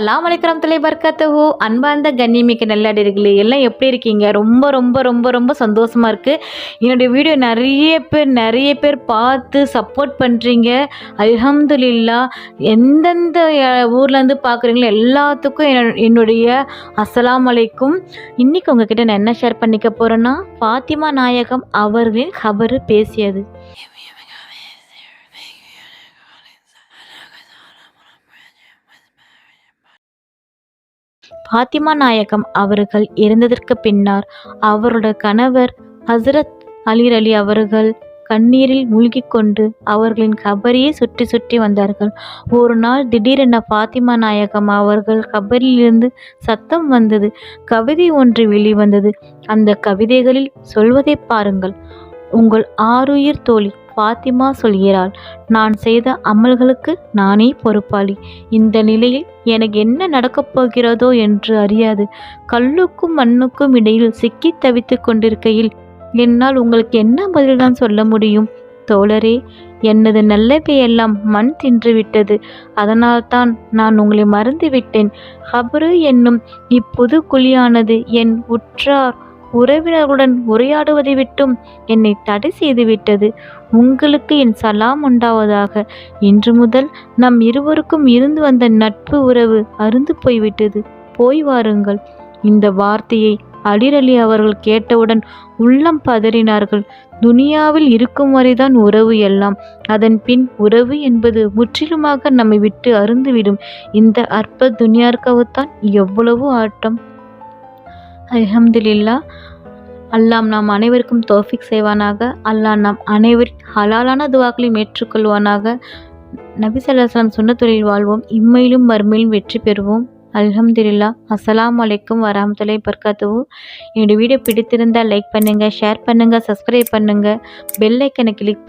அஸ்ஸலாமு அலைக்கும் வரஹ்மத்துல்லாஹி வபரகாத்துஹு. அன்பார்ந்த கண்ணியமிக்க நல்லடியார்களே, எல்லாம் எப்படி இருக்கீங்க? ரொம்ப ரொம்ப ரொம்ப ரொம்ப சந்தோஷமா இருக்கு. என்னுடைய வீடியோ நிறைய பேர் பார்த்து சப்போர்ட் பண்ணுறீங்க. அல்ஹம்துலில்லாஹ். எந்தெந்த ஊர்லேருந்து பார்க்குறீங்களோ எல்லாத்துக்கும் என்னுடைய அஸ்ஸலாமு அலைக்கும். இன்றைக்கி உங்ககிட்ட நான் என்ன ஷேர் பண்ணிக்க போகிறேன்னா, ஃபாத்திமா நாயகம் அவர்களின் கபரு பேசியது. ஃபாத்திமா நாயகம் அவர்கள் இறந்ததற்கு பின்னர் அவருடைய கணவர் ஹசரத் அலி அவர்கள் கண்ணீரில் மூழ்கிக் கொண்டு அவர்களின் கபரையே சுற்றி சுற்றி வந்தார்கள். ஒரு நாள் திடீரென ஃபாத்திமா நாயகம் அவர்கள் கபரிலிருந்து சத்தம் வந்தது. கவிதை ஒன்று வெளிவந்தது. அந்த கவிதைகளில் சொல்வதை பாருங்கள். உங்கள் ஆருயிர் தோழி ஃபாத்திமா சொல்கிறாள், நான் செய்த அமல்களுக்கு நானே பொறுப்பாளி. இந்த நிலையில் எனக்கு என்ன நடக்கப் போகிறதோ என்று அறியாது கல்லுக்கும் மண்ணுக்கும் இடையில் சிக்கி தவித்து கொண்டிருக்கையில் என்னால் உங்களுக்கு என்ன பதில்தான் சொல்ல முடியும்? தோழரே, எனது நல்லவையெல்லாம் மண் தின்றுவிட்டது. அதனால்தான் நான் உங்களை மறந்துவிட்டேன். கபரு என்னும் இப்புது குழியானது என் உற்றார் உறவினர்களுடன் உரையாடுவதை விட்டும் என்னை தடை செய்துவிட்டது. உங்களுக்கு என் சலாம் உண்டாவதாக. இன்று முதல் நம் இருவருக்கும் இருந்து வந்த நட்பு உறவு அருந்து போய்விட்டது. போய் வாருங்கள். இந்த வார்த்தையை அலி அவர்கள் கேட்டவுடன் உள்ளம் பதறினார்கள். துனியாவில் இருக்கும் வரைதான் உறவு எல்லாம். அதன் பின் உறவு என்பது முற்றிலுமாக நம்மை விட்டு அருந்துவிடும். இந்த அற்ப துனியாவுக்காகத்தான் எவ்வளவு ஆட்டம். அல்ஹம்துலில்லாஹ். அல்லாஹ் நாம் அனைவருக்கும் தௌஃபீக் செய்வானாக. அல்லாஹ் நாம் அனைவரின் ஹலாலான துவாக்களையும் ஏற்றுக்கொள்வானாக. நபி ஸல்லல்லாஹு அலைஹி வஸல்லம் சொன்ன தொழில் வாழ்வோம். இம்மையிலும் மறுமையிலும் வெற்றி பெறுவோம். அல்ஹம்துலில்லாஹ். அஸ்ஸலாமு அலைக்கும் வரஹ்மத்துல்லாஹி வபரகாத்துஹு. என்னுடைய வீடியோ பிடித்திருந்தால் லைக் பண்ணுங்கள், ஷேர் பண்ணுங்கள், சப்ஸ்கிரைப் பண்ணுங்கள், பெல் ஐக்கனை கிளிக் பண்ணுங்கள்.